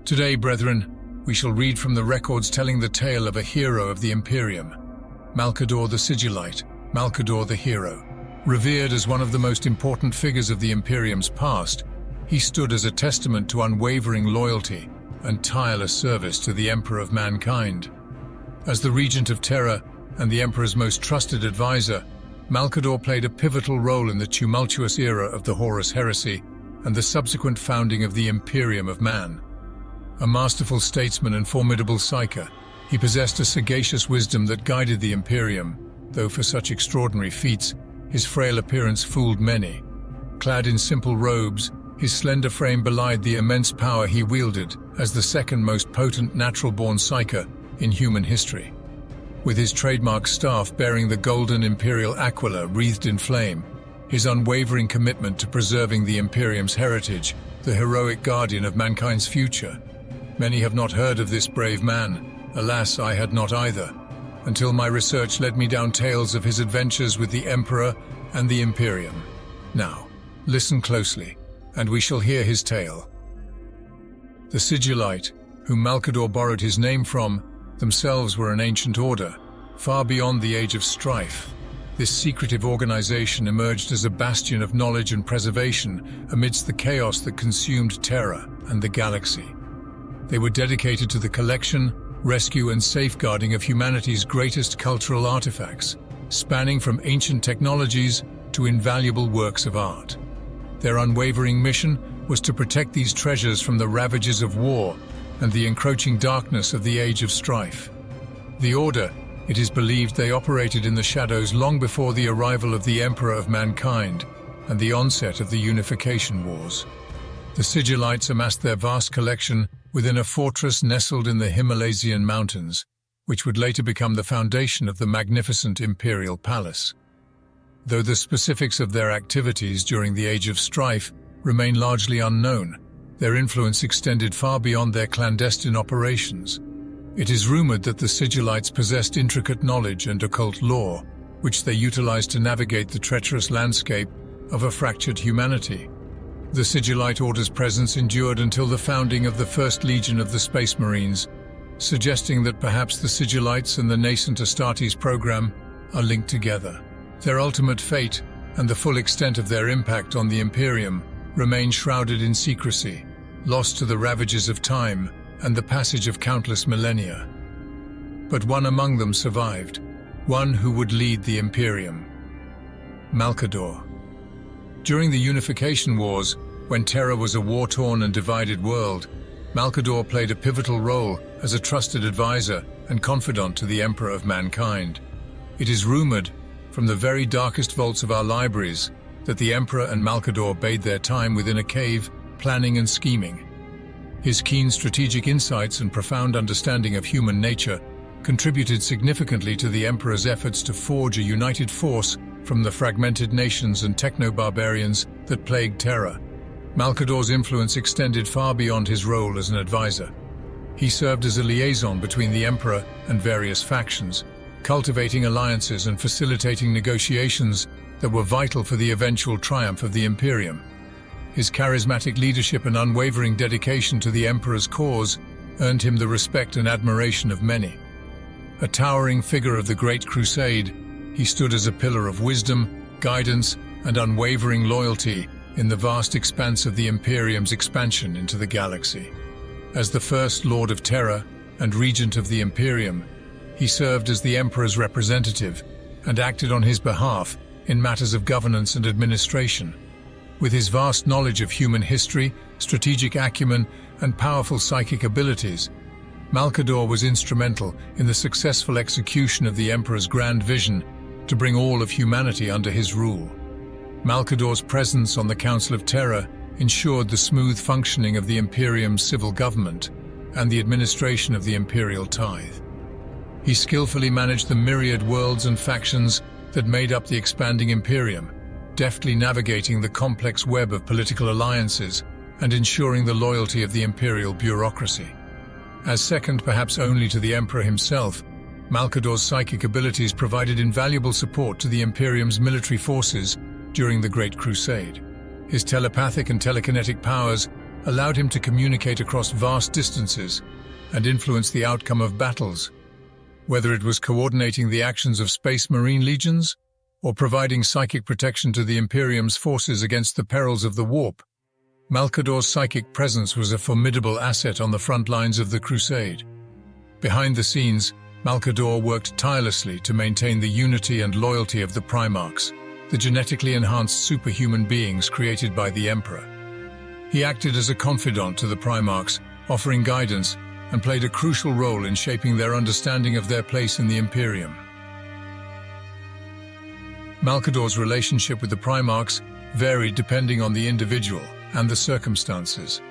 Today, brethren, we shall read from the records telling the tale of a hero of the Imperium, Malcador the Sigillite, Malcador the Hero. Revered as one of the most important figures of the Imperium's past, he stood as a testament to unwavering loyalty and tireless service to the Emperor of mankind. As the Regent of Terra and the Emperor's most trusted advisor, Malcador played a pivotal role in the tumultuous era of the Horus Heresy and the subsequent founding of the Imperium of Man. A masterful statesman and formidable psyker, he possessed a sagacious wisdom that guided the Imperium, though for such extraordinary feats, his frail appearance fooled many. Clad in simple robes, his slender frame belied the immense power he wielded as the second most potent natural-born psyker in human history. With his trademark staff bearing the golden imperial aquila wreathed in flame, his unwavering commitment to preserving the Imperium's heritage, the heroic guardian of mankind's future. Many have not heard of this brave man. Alas, I had not either, until my research led me down tales of his adventures with the Emperor and the Imperium. Now, listen closely, and we shall hear his tale. The Sigillite, whom Malcador borrowed his name from, themselves were an ancient order, far beyond the age of strife. This secretive organization emerged as a bastion of knowledge and preservation amidst the chaos that consumed Terra and the galaxy. They were dedicated to the collection, rescue and safeguarding of humanity's greatest cultural artifacts, spanning from ancient technologies to invaluable works of art. Their unwavering mission was to protect these treasures from the ravages of war and the encroaching darkness of the age of strife. The Order, it is believed they operated in the shadows long before the arrival of the Emperor of mankind and the onset of the Unification Wars. The Sigillites amassed their vast collection within a fortress nestled in the Himalayan mountains, which would later become the foundation of the magnificent imperial palace. Though the specifics of their activities during the Age of Strife remain largely unknown, their influence extended far beyond their clandestine operations. It is rumored that the Sigillites possessed intricate knowledge and occult lore, which they utilized to navigate the treacherous landscape of a fractured humanity. The Sigillite Order's presence endured until the founding of the First Legion of the Space Marines, suggesting that perhaps the Sigillites and the nascent Astartes program are linked together. Their ultimate fate and the full extent of their impact on the Imperium remain shrouded in secrecy, lost to the ravages of time and the passage of countless millennia. But one among them survived, one who would lead the Imperium: Malcador. During the Unification Wars, when Terra was a war-torn and divided world, Malcador played a pivotal role as a trusted advisor and confidant to the Emperor of mankind. It is rumored, from the very darkest vaults of our libraries, that the Emperor and Malcador bade their time within a cave, planning and scheming. His keen strategic insights and profound understanding of human nature contributed significantly to the Emperor's efforts to forge a united force from the fragmented nations and techno-barbarians that plagued Terra. Malcador's influence extended far beyond his role as an advisor. He served as a liaison between the Emperor and various factions, cultivating alliances and facilitating negotiations that were vital for the eventual triumph of the Imperium. His charismatic leadership and unwavering dedication to the Emperor's cause earned him the respect and admiration of many. A towering figure of the Great Crusade, he stood as a pillar of wisdom, guidance, and unwavering loyalty in the vast expanse of the Imperium's expansion into the galaxy. As the first Lord of Terra and Regent of the Imperium, he served as the Emperor's representative and acted on his behalf in matters of governance and administration. With his vast knowledge of human history, strategic acumen, and powerful psychic abilities, Malcador was instrumental in the successful execution of the Emperor's grand vision to bring all of humanity under his rule. Malcador's presence on the Council of Terra ensured the smooth functioning of the Imperium's civil government and the administration of the imperial tithe. He skillfully managed the myriad worlds and factions that made up the expanding Imperium, deftly navigating the complex web of political alliances and ensuring the loyalty of the imperial bureaucracy. As second perhaps only to the Emperor himself, Malcador's psychic abilities provided invaluable support to the Imperium's military forces during the Great Crusade. His telepathic and telekinetic powers allowed him to communicate across vast distances and influence the outcome of battles, whether it was coordinating the actions of Space Marine legions or providing psychic protection to the Imperium's forces against the perils of the warp. Malcador's psychic presence was a formidable asset on the front lines of the crusade. Behind the scenes, Malcador worked tirelessly to maintain the unity and loyalty of the Primarchs, the genetically enhanced superhuman beings created by the Emperor. He acted as a confidant to the Primarchs, offering guidance, and played a crucial role in shaping their understanding of their place in the Imperium. Malcador's relationship with the Primarchs varied depending on the individual and the circumstances.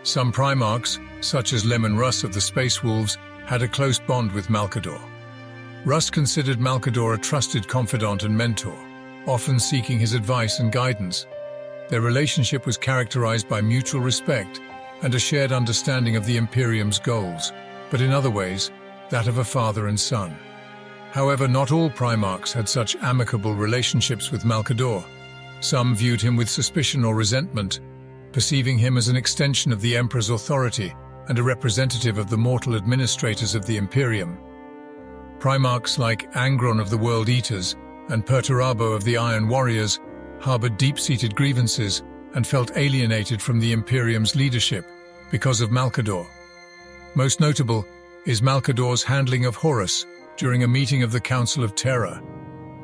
Some Primarchs, such as Lemon Russ of the Space Wolves, had a close bond with Malcador. Russ considered Malcador a trusted confidant and mentor, often seeking his advice and guidance. Their relationship was characterized by mutual respect and a shared understanding of the Imperium's goals, but in other ways, that of a father and son. However, not all Primarchs had such amicable relationships with Malcador. Some viewed him with suspicion or resentment, perceiving him as an extension of the Emperor's authority and a representative of the mortal administrators of the Imperium. Primarchs like Angron of the World Eaters and Perturabo of the Iron Warriors harbored deep-seated grievances and felt alienated from the Imperium's leadership because of Malcador. Most notable is Malcador's handling of Horus during a meeting of the Council of Terror.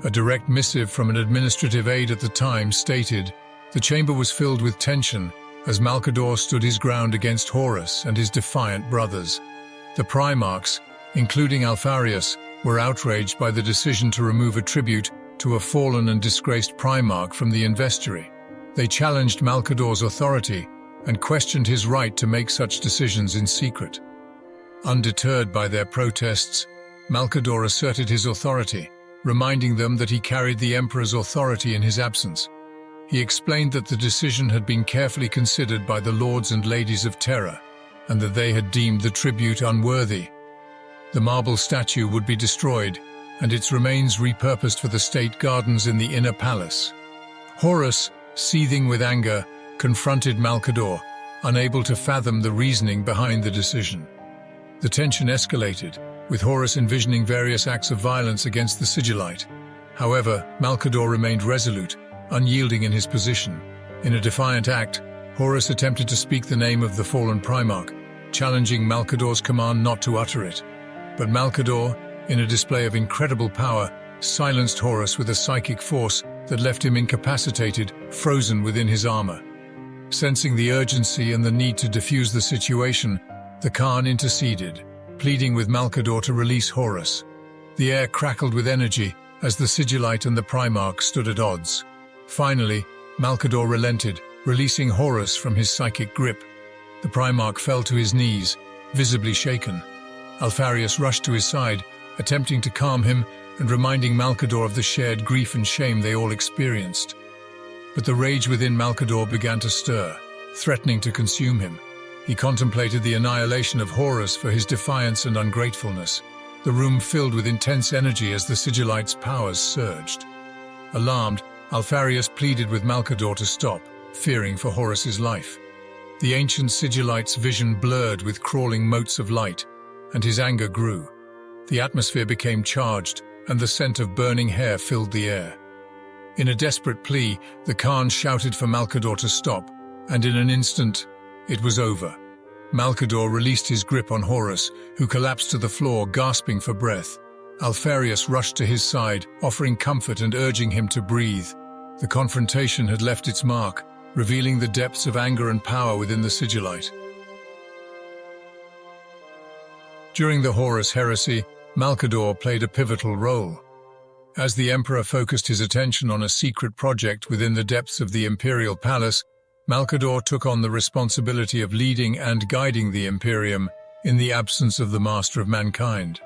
A direct missive from an administrative aide at the time stated, "The chamber was filled with tension as Malcador stood his ground against Horus and his defiant brothers." The Primarchs, including Alfarius, were outraged by the decision to remove a tribute to a fallen and disgraced Primarch from the investory. They challenged Malcador's authority and questioned his right to make such decisions in secret. Undeterred by their protests, Malcador asserted his authority, reminding them that he carried the Emperor's authority in his absence. He explained that the decision had been carefully considered by the Lords and Ladies of Terror, and that they had deemed the tribute unworthy. The marble statue would be destroyed, and its remains repurposed for the state gardens in the inner palace. Horus, seething with anger, confronted Malcador, unable to fathom the reasoning behind the decision. The tension escalated, with Horus envisioning various acts of violence against the Sigillite. However, Malcador remained resolute, unyielding in his position. In a defiant act, Horus attempted to speak the name of the fallen Primarch, challenging Malcador's command not to utter it. But Malcador, in a display of incredible power, silenced Horus with a psychic force that left him incapacitated, frozen within his armor. Sensing the urgency and the need to defuse the situation, the Khan interceded, pleading with Malcador to release Horus. The air crackled with energy as the Sigillite and the Primarch stood at odds. Finally, Malcador relented, releasing Horus from his psychic grip. The Primarch fell to his knees, visibly shaken. Alfarius rushed to his side, attempting to calm him and reminding Malcador of the shared grief and shame they all experienced. But the rage within Malcador began to stir, threatening to consume him. He contemplated the annihilation of Horus for his defiance and ungratefulness. The room filled with intense energy as the Sigillite's powers surged. Alarmed, Alfarius pleaded with Malcador to stop, fearing for Horus's life. The ancient Sigillite's vision blurred with crawling motes of light, and his anger grew. The atmosphere became charged, and the scent of burning hair filled the air. In a desperate plea, the Khan shouted for Malcador to stop, and in an instant, it was over. Malcador released his grip on Horus, who collapsed to the floor, gasping for breath. Alfarius rushed to his side, offering comfort and urging him to breathe. The confrontation had left its mark, revealing the depths of anger and power within the Sigillite. During the Horus Heresy, Malcador played a pivotal role. As the Emperor focused his attention on a secret project within the depths of the Imperial Palace, Malcador took on the responsibility of leading and guiding the Imperium in the absence of the Master of Mankind.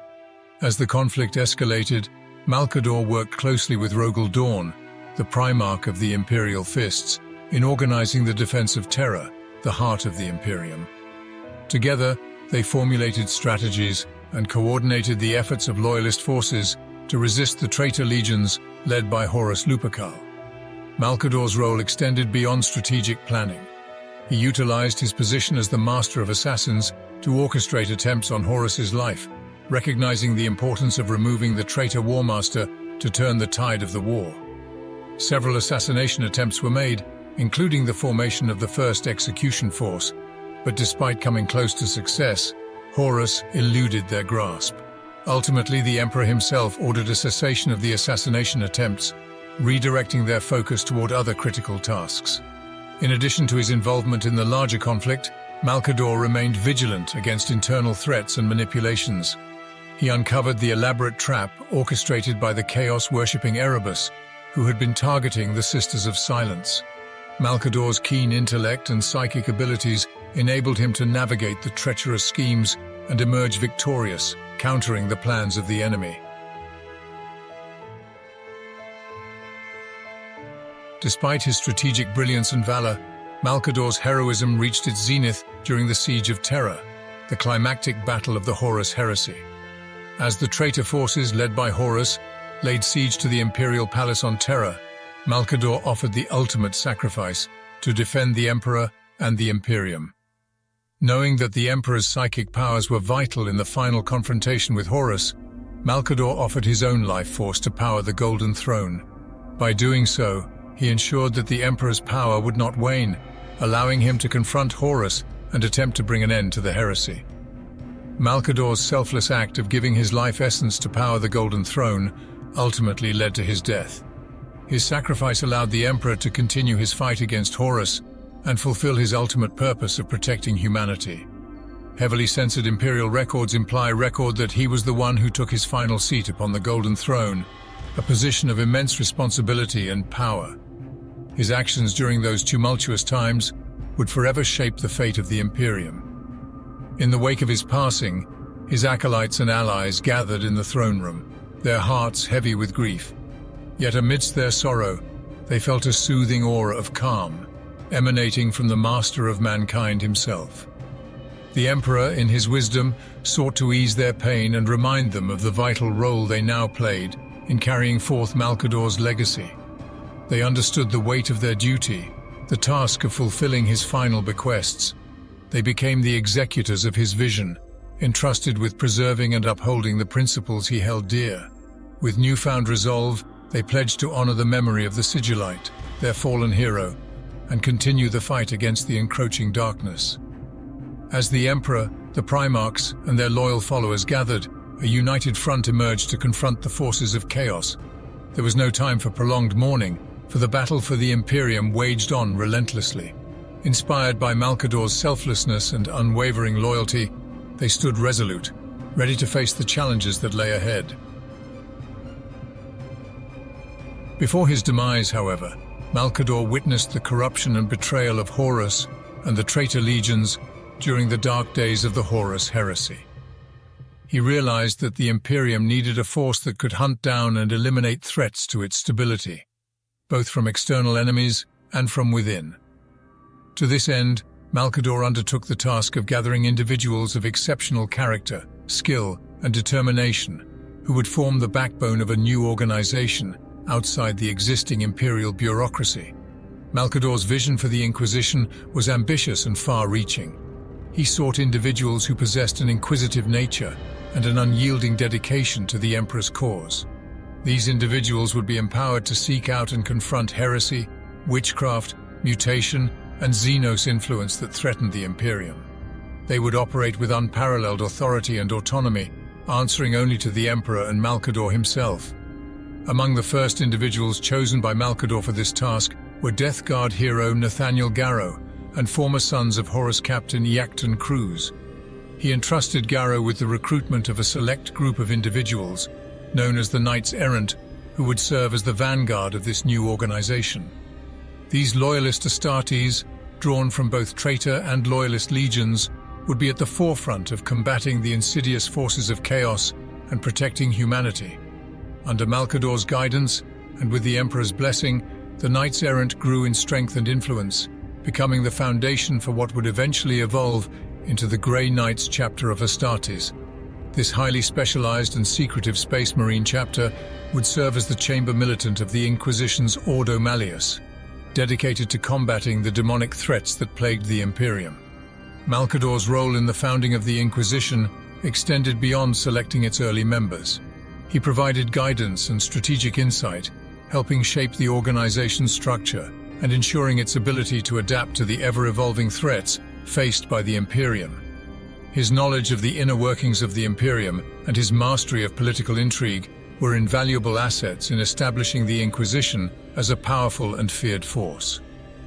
As the conflict escalated, Malcador worked closely with Rogel Dawn, the Primarch of the Imperial Fists, in organizing the defense of Terra, the heart of the Imperium. Together, they formulated strategies and coordinated the efforts of loyalist forces to resist the traitor legions led by Horus Lupercal. Malcador's role extended beyond strategic planning. He utilized his position as the master of assassins to orchestrate attempts on Horus's life, recognizing the importance of removing the traitor warmaster to turn the tide of the war. Several assassination attempts were made, including the formation of the first execution force, but despite coming close to success, Horus eluded their grasp. Ultimately, the Emperor himself ordered a cessation of the assassination attempts, redirecting their focus toward other critical tasks. In addition to his involvement in the larger conflict, Malcador remained vigilant against internal threats and manipulations. He uncovered the elaborate trap orchestrated by the chaos-worshipping Erebus, who had been targeting the Sisters of Silence. Malcador's keen intellect and psychic abilities enabled him to navigate the treacherous schemes and emerge victorious, countering the plans of the enemy. Despite his strategic brilliance and valor, Malcador's heroism reached its zenith during the Siege of Terra, the climactic battle of the Horus Heresy. As the traitor forces led by Horus laid siege to the imperial palace on Terra, Malcador offered the ultimate sacrifice to defend the Emperor and the Imperium. Knowing that the Emperor's psychic powers were vital in the final confrontation with Horus, Malcador offered his own life force to power the Golden Throne. By doing so, he ensured that the Emperor's power would not wane, allowing him to confront Horus and attempt to bring an end to the heresy. Malcador's selfless act of giving his life essence to power the Golden Throne ultimately led to his death. His sacrifice allowed the Emperor to continue his fight against Horus and fulfill his ultimate purpose of protecting humanity. Heavily censored imperial records imply that he was the one who took his final seat upon the Golden Throne, a position of immense responsibility and power. His actions during those tumultuous times would forever shape the fate of the Imperium. In the wake of his passing, his acolytes and allies gathered in the throne room, their hearts heavy with grief. Yet amidst their sorrow, they felt a soothing aura of calm, emanating from the master of mankind himself. The Emperor, in his wisdom, sought to ease their pain and remind them of the vital role they now played in carrying forth Malcador's legacy. They understood the weight of their duty, the task of fulfilling his final bequests. They became the executors of his vision, entrusted with preserving and upholding the principles he held dear. With newfound resolve, they pledged to honor the memory of the Sigillite, their fallen hero, and continue the fight against the encroaching darkness. As the Emperor, the Primarchs, and their loyal followers gathered, a united front emerged to confront the forces of chaos. There was no time for prolonged mourning, for the battle for the Imperium waged on relentlessly. Inspired by Malcador's selflessness and unwavering loyalty, they stood resolute, ready to face the challenges that lay ahead. Before his demise, however, Malcador witnessed the corruption and betrayal of Horus and the traitor legions during the dark days of the Horus Heresy. He realized that the Imperium needed a force that could hunt down and eliminate threats to its stability, both from external enemies and from within. To this end, Malcador undertook the task of gathering individuals of exceptional character, skill, and determination, who would form the backbone of a new organization outside the existing imperial bureaucracy. Malcador's vision for the Inquisition was ambitious and far-reaching. He sought individuals who possessed an inquisitive nature and an unyielding dedication to the Emperor's cause. These individuals would be empowered to seek out and confront heresy, witchcraft, mutation, and Xenos influence that threatened the Imperium. They would operate with unparalleled authority and autonomy, answering only to the Emperor and Malcador himself. Among the first individuals chosen by Malcador for this task were Death Guard hero Nathaniel Garrow and former sons of Horus Captain Iacton Cruz. He entrusted Garrow with the recruitment of a select group of individuals, known as the Knights Errant, who would serve as the vanguard of this new organization. These loyalist Astartes, drawn from both traitor and loyalist legions, would be at the forefront of combating the insidious forces of chaos and protecting humanity. Under Malcador's guidance, and with the Emperor's blessing, the Knights Errant grew in strength and influence, becoming the foundation for what would eventually evolve into the Grey Knights chapter of Astartes. This highly specialized and secretive Space Marine chapter would serve as the chamber militant of the Inquisition's Ordo Malleus. dedicated to combating the demonic threats that plagued the Imperium. Malcador's role in the founding of the Inquisition extended beyond selecting its early members. He provided guidance and strategic insight, helping shape the organization's structure and ensuring its ability to adapt to the ever-evolving threats faced by the Imperium. His knowledge of the inner workings of the Imperium and his mastery of political intrigue were invaluable assets in establishing the Inquisition as a powerful and feared force.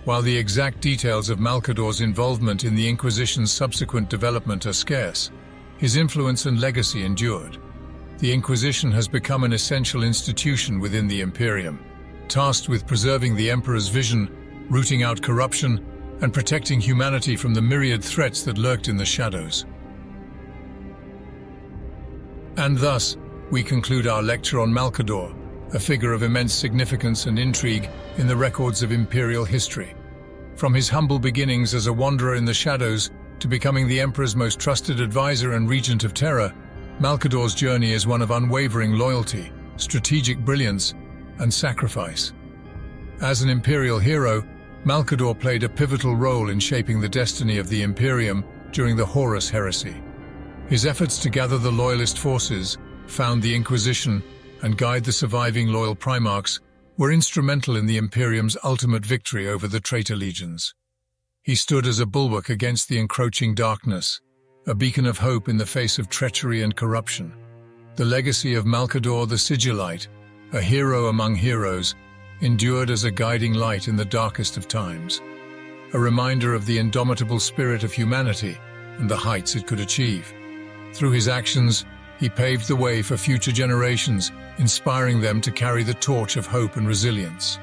While the exact details of Malcador's involvement in the Inquisition's subsequent development are scarce, his influence and legacy endured. The Inquisition has become an essential institution within the Imperium, tasked with preserving the Emperor's vision, rooting out corruption, and protecting humanity from the myriad threats that lurked in the shadows. And thus, we conclude our lecture on Malcador, a figure of immense significance and intrigue in the records of Imperial history. From his humble beginnings as a wanderer in the shadows to becoming the Emperor's most trusted advisor and regent of terror, Malcador's journey is one of unwavering loyalty, strategic brilliance, and sacrifice. As an Imperial hero, Malcador played a pivotal role in shaping the destiny of the Imperium during the Horus Heresy. His efforts to gather the Loyalist forces, found the Inquisition, and guide the surviving loyal Primarchs were instrumental in the Imperium's ultimate victory over the traitor legions. He stood as a bulwark against the encroaching darkness, a beacon of hope in the face of treachery and corruption. The legacy of Malcador the Sigillite, a hero among heroes, endured as a guiding light in the darkest of times, a reminder of the indomitable spirit of humanity and the heights it could achieve. Through his actions, he paved the way for future generations, inspiring them to carry the torch of hope and resilience.